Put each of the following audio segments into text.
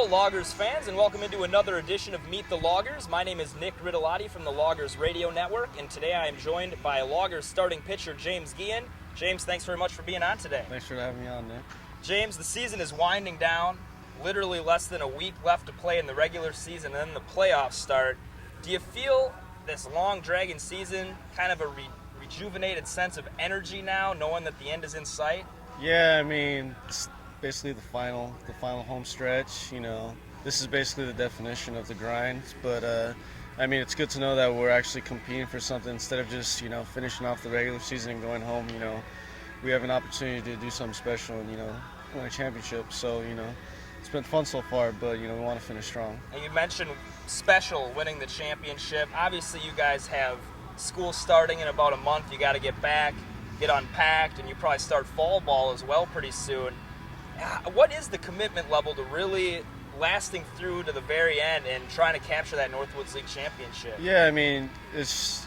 Loggers fans, and welcome into another edition of Meet the Loggers. My name is Nick Riddolotti from the Loggers Radio Network, and today I am joined by Loggers starting pitcher James Guillen. James, thanks very much for being on today. Thanks for having me on, Nick. James, the season is winding down. Literally less than a week left to play in the regular season, and then the playoffs start. Do you feel this long, dragging season kind of a rejuvenated sense of energy now, knowing that the end is in sight? Yeah, I mean, it's basically the final home stretch. You know, this is basically the definition of the grind. But I mean, it's good to know that we're actually competing for something instead of just finishing off the regular season and going home. We have an opportunity to do something special and win a championship. So it's been fun so far, but we want to finish strong. And you mentioned special, winning the championship. Obviously, you guys have school starting in about a month. You got to get back, get unpacked, and you probably start fall ball as well pretty soon. What is the commitment level to really lasting through to the very end and trying to capture that Northwoods League championship? Yeah, I mean, it's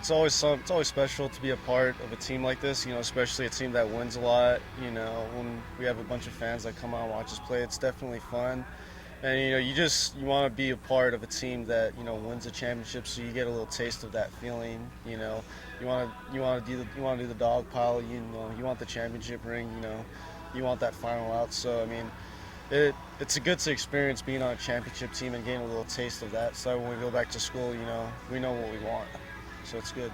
always special to be a part of a team like this. Especially a team that wins a lot. When we have a bunch of fans that come out and watch us play, it's definitely fun. And you want to be a part of a team that wins a championship, so you get a little taste of that feeling. You want to do the dog pile. You want the championship ring. You want that final out. So I mean, it's a good experience being on a championship team and getting a little taste of that. So when we go back to school, we know what we want. So it's good.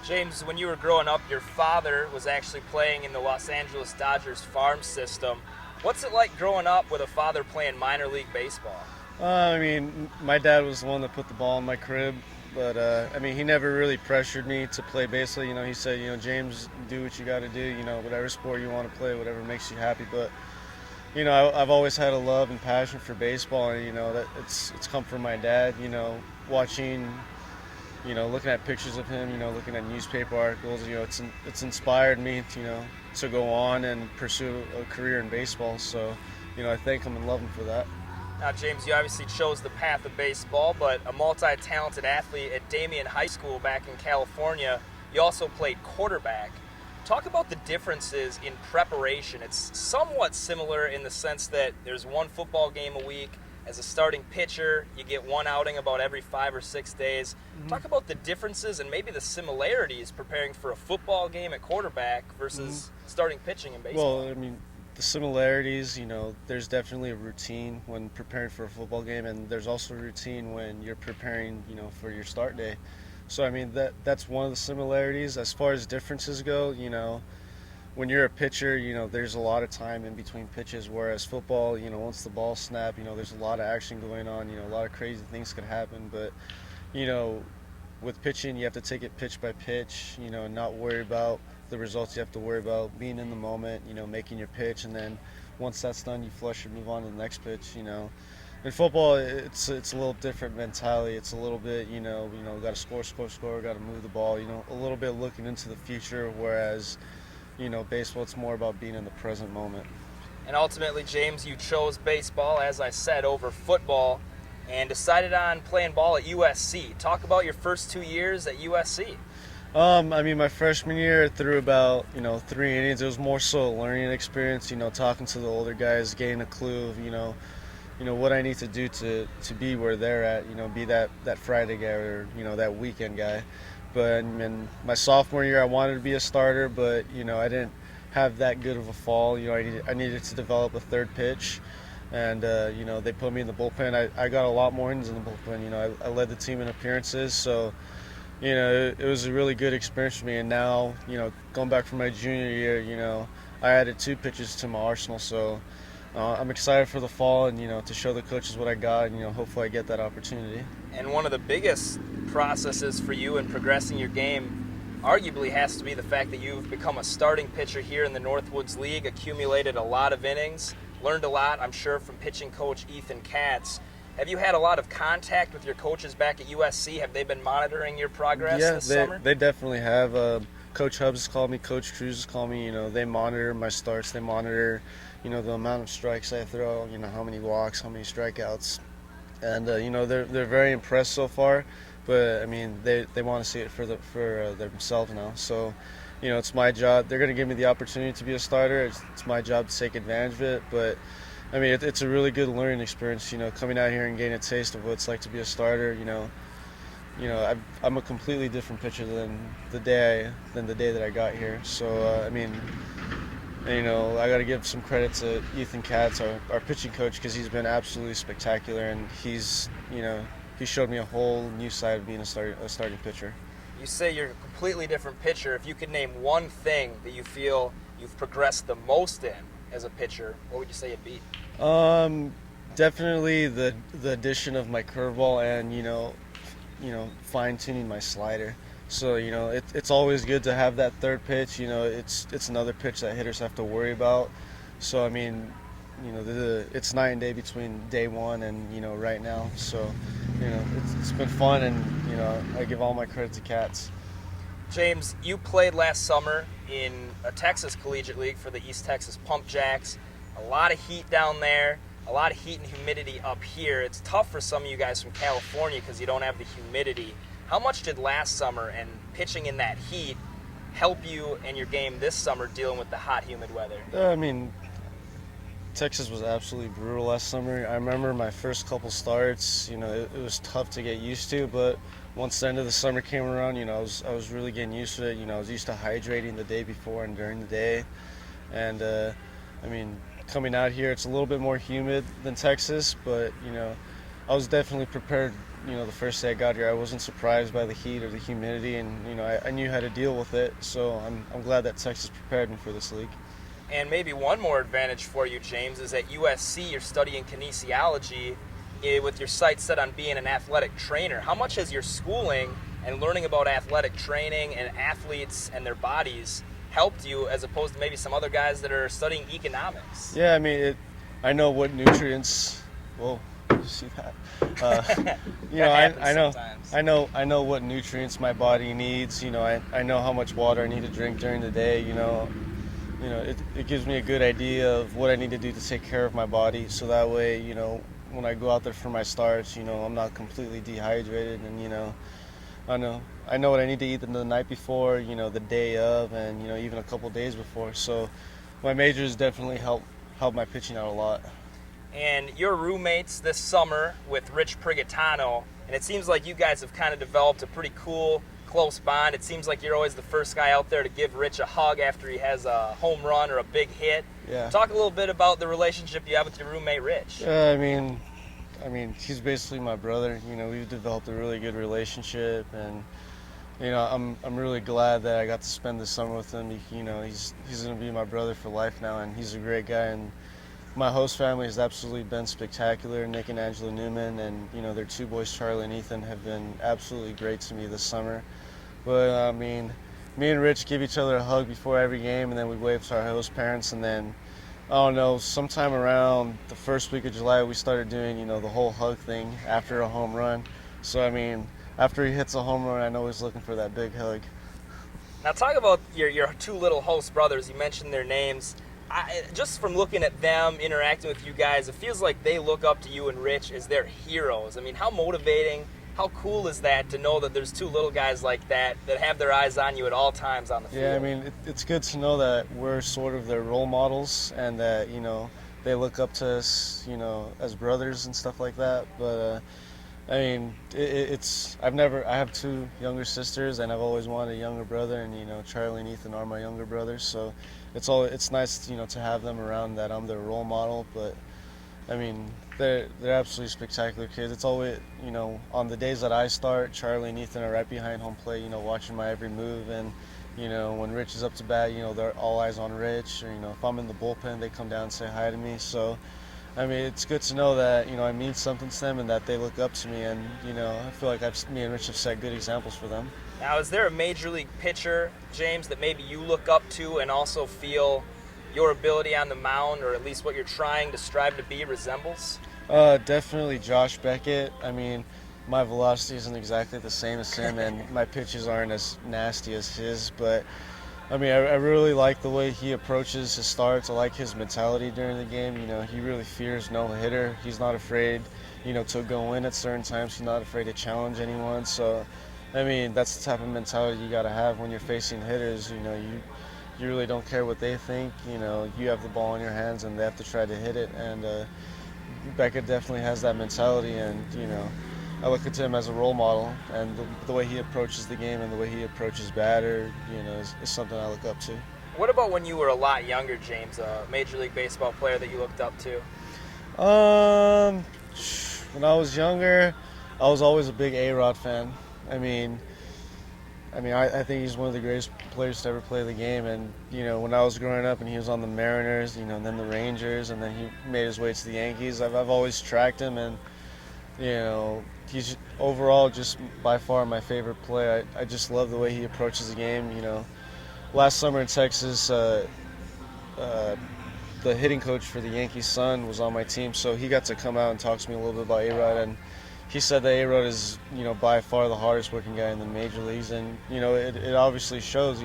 James, when you were growing up, your father was actually playing in the Los Angeles Dodgers farm system. What's it like growing up with a father playing minor league baseball? I mean, my dad was the one that put the ball in my crib. But, I mean, he never really pressured me to play baseball. He said, James, do what you got to do, whatever sport you want to play, whatever makes you happy. But, I've always had a love and passion for baseball, and, that it's come from my dad, watching, looking at pictures of him, looking at newspaper articles, it's inspired me, to go on and pursue a career in baseball. So, I thank him and love him for that. Now, James, you obviously chose the path of baseball, but a multi-talented athlete at Damien High School back in California, you also played quarterback. Talk about the differences in preparation. It's somewhat similar in the sense that there's one football game a week. As a starting pitcher, you get one outing about every 5 or 6 days. Mm-hmm. Talk about the differences and maybe the similarities preparing for a football game at quarterback versus starting pitching in baseball. Well, I mean, the similarities, there's definitely a routine when preparing for a football game, and there's also a routine when you're preparing, for your start day. So, I mean, that's one of the similarities. As far as differences go, when you're a pitcher, there's a lot of time in between pitches, whereas football, once the ball's snapped, there's a lot of action going on, a lot of crazy things could happen. But, with pitching, you have to take it pitch by pitch, and not worry about the results. You have to worry about being in the moment, making your pitch, and then once that's done, you flush and move on to the next pitch. In football, it's a little different mentality. It's a little bit, got to score, got to move the ball, a little bit looking into the future, whereas, baseball, it's more about being in the present moment. And ultimately, James, you chose baseball, as I said, over football, and decided on playing ball at USC. Talk about your first 2 years at USC. I mean, my freshman year, through about, 3 innings, it was more so a learning experience, talking to the older guys, getting a clue of, what I need to do to be where they're at, be that Friday guy or, that weekend guy. But in my sophomore year, I wanted to be a starter, but, I didn't have that good of a fall. I needed to develop a third pitch. And, they put me in the bullpen. I got a lot more innings in the bullpen. I led the team in appearances, so it was a really good experience for me. And now, going back from my junior year, I added 2 pitches to my arsenal. So I'm excited for the fall and, to show the coaches what I got and, hopefully I get that opportunity. And one of the biggest processes for you in progressing your game arguably has to be the fact that you've become a starting pitcher here in the Northwoods League, accumulated a lot of innings, learned a lot, I'm sure, from pitching coach Ethan Katz. Have you had a lot of contact with your coaches back at USC? Have they been monitoring your progress this summer? They definitely have. Coach Hubbs has called me, Coach Cruz has called me. They monitor my starts. They monitor, the amount of strikes I throw, how many walks, how many strikeouts. And, they're very impressed so far. But, I mean, they want to see it for themselves now. So, it's my job. They're going to give me the opportunity to be a starter. It's my job to take advantage of it. But, I mean, it's a really good learning experience, coming out here and getting a taste of what it's like to be a starter. I'm a completely different pitcher than the day that I got here. So I mean, I got to give some credit to Ethan Katz, our pitching coach, because he's been absolutely spectacular, and he showed me a whole new side of being a starting pitcher. You say you're a completely different pitcher. If you could name one thing that you feel you've progressed the most in as a pitcher, what would you say it'd be? Definitely the addition of my curveball and fine tuning my slider. So it's always good to have that third pitch. It's another pitch that hitters have to worry about. So I mean, it's night and day between day one and right now. So it's been fun, and I give all my credit to Katz. James, you played last summer in a Texas Collegiate League for the East Texas Pump Jacks. A lot of heat down there, a lot of heat and humidity up here. It's tough for some of you guys from California because you don't have the humidity. How much did last summer and pitching in that heat help you in your game this summer dealing with the hot, humid weather? I mean, Texas was absolutely brutal last summer. I remember my first couple starts, it was tough to get used to, but once the end of the summer came around, I was really getting used to it. I was used to hydrating the day before and during the day. And, I mean, coming out here, it's a little bit more humid than Texas, but, I was definitely prepared, the first day I got here. I wasn't surprised by the heat or the humidity, and, I knew how to deal with it. So I'm glad that Texas prepared me for this league. And maybe one more advantage for you, James, is at USC you're studying kinesiology with your sights set on being an athletic trainer. How much has your schooling and learning about athletic training and athletes and their bodies helped you as opposed to maybe some other guys that are studying economics? Yeah, I mean, I know what nutrients. Whoa, did you see that? I know what nutrients my body needs. I know how much water I need to drink during the day. It gives me a good idea of what I need to do to take care of my body, so that way, when I go out there for my starts, I'm not completely dehydrated, and I know what I need to eat the night before, the day of, and even a couple days before. So my majors definitely help my pitching out a lot. And your roommates this summer with Rich Prigatano, and it seems like you guys have kind of developed a pretty cool, close bond. It seems like you're always the first guy out there to give Rich a hug after he has a home run or a big hit. Yeah. Talk a little bit about the relationship you have with your roommate Rich. I mean, he's basically my brother. We've developed a really good relationship, and I'm really glad that I got to spend this summer with him. He's going to be my brother for life now, and he's a great guy. And my host family has absolutely been spectacular. Nick and Angela Newman, and their two boys, Charlie and Ethan, have been absolutely great to me this summer. But I mean, me and Rich give each other a hug before every game, and then we wave to our host parents, and then I don't know, sometime around the first week of July, we started doing, the whole hug thing after a home run. So, I mean, after he hits a home run, I know he's looking for that big hug. Now, talk about your two little host brothers. You mentioned their names. Just from looking at them, interacting with you guys, it feels like they look up to you and Rich as their heroes. I mean, how motivating, how cool is that to know that there's two little guys like that have their eyes on you at all times on the field? Yeah, I mean, it's good to know that we're sort of their role models, and that, they look up to us, as brothers and stuff like that. But, I mean, I have two younger sisters, and I've always wanted a younger brother, and, Charlie and Ethan are my younger brothers, so it's nice, to have them around, that I'm their role model. But, I mean, they're absolutely spectacular kids. It's always, on the days that I start, Charlie and Ethan are right behind home plate, watching my every move. And, when Rich is up to bat, they're all eyes on Rich. Or, if I'm in the bullpen, they come down and say hi to me. So, I mean, it's good to know that, I mean something to them and that they look up to me. And, I feel like me and Rich have set good examples for them. Now, is there a major league pitcher, James, that maybe you look up to and also feel your ability on the mound, or at least what you're trying to strive to be, resembles? Definitely Josh Beckett. I mean, my velocity isn't exactly the same as him, and my pitches aren't as nasty as his, but I mean, I really like the way he approaches his starts. I like his mentality during the game. He really fears no hitter. He's not afraid, to go in at certain times. He's not afraid to challenge anyone. So, I mean, that's the type of mentality you got to have when you're facing hitters. you really don't care what they think. You know, you have the ball in your hands and they have to try to hit it. And Becca definitely has that mentality, and I look at him as a role model, and the way he approaches the game and the way he approaches batter, is something I look up to. What about when you were a lot younger, James, a Major League Baseball player that you looked up to? When I was younger, I was always a big A-Rod fan. I think he's one of the greatest players to ever play the game. And when I was growing up, and he was on the Mariners, and then the Rangers, and then he made his way to the Yankees. I've always tracked him, and he's overall just by far my favorite player. I just love the way he approaches the game. Last summer in Texas, the hitting coach for the Yankees' son was on my team, so he got to come out and talk to me a little bit about A-Rod, and he said that A-Rod is, by far the hardest working guy in the major leagues, and it obviously shows.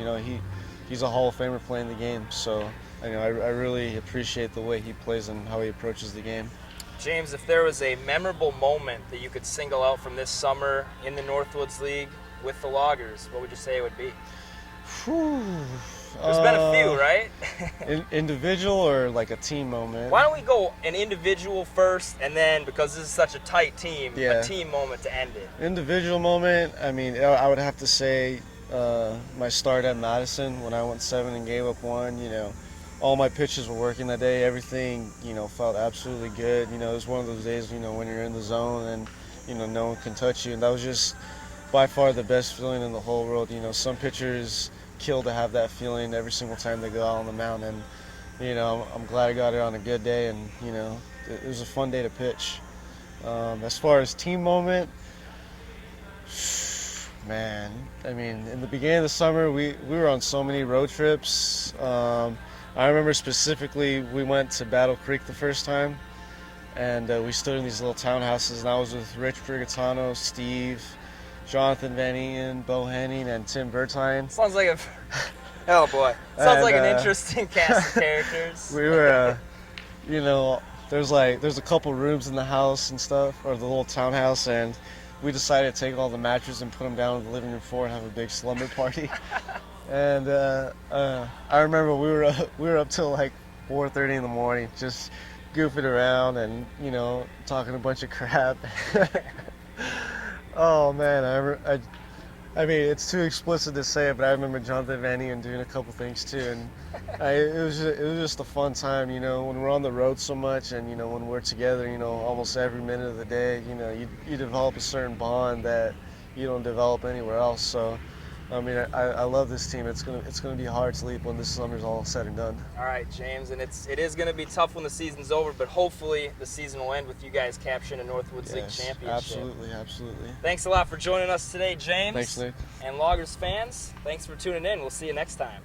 He's a Hall of Famer playing the game, so I really appreciate the way he plays and how he approaches the game. James, if there was a memorable moment that you could single out from this summer in the Northwoods League with the Loggers, what would you say it would be? There's been a few, right? Individual or like a team moment? Why don't we go an individual first, and then, because this is such a tight team, a team moment to end it. Individual moment, I would have to say my start at Madison when I went 7 and gave up 1. All my pitches were working that day. Everything, felt absolutely good. It was one of those days, when you're in the zone and, no one can touch you. And that was just by far the best feeling in the whole world. Some pitchers kill to have that feeling every single time they go out on the mound. And, I'm glad I got it on a good day. And, it was a fun day to pitch. As far as team moment, man, in the beginning of the summer, we were on so many road trips. I remember specifically we went to Battle Creek the first time, and we stood in these little townhouses, and I was with Rich Brigatano, Steve, Jonathan Van Eaton, Bo Henning, and Tim Bertine. Sounds like oh boy, sounds like an interesting cast of characters. We were, there's a couple rooms in the house and stuff, or the little townhouse, and we decided to take all the mattresses and put them down on the living room floor and have a big slumber party. And I remember we were up till like 4:30 in the morning, just goofing around and talking a bunch of crap. Oh man, it's too explicit to say it, but I remember Jonathan Van Eaton doing a couple things too, and it was just a fun time. When we're on the road so much, and when we're together, almost every minute of the day, you develop a certain bond that you don't develop anywhere else. So. I love this team. It's gonna be hard to leave when this summer's all said and done. All right, James, and it is gonna be tough when the season's over, but hopefully the season will end with you guys capturing a Northwoods League championship. Absolutely. Thanks a lot for joining us today, James. Thanks, Luke. And Loggers fans, thanks for tuning in. We'll see you next time.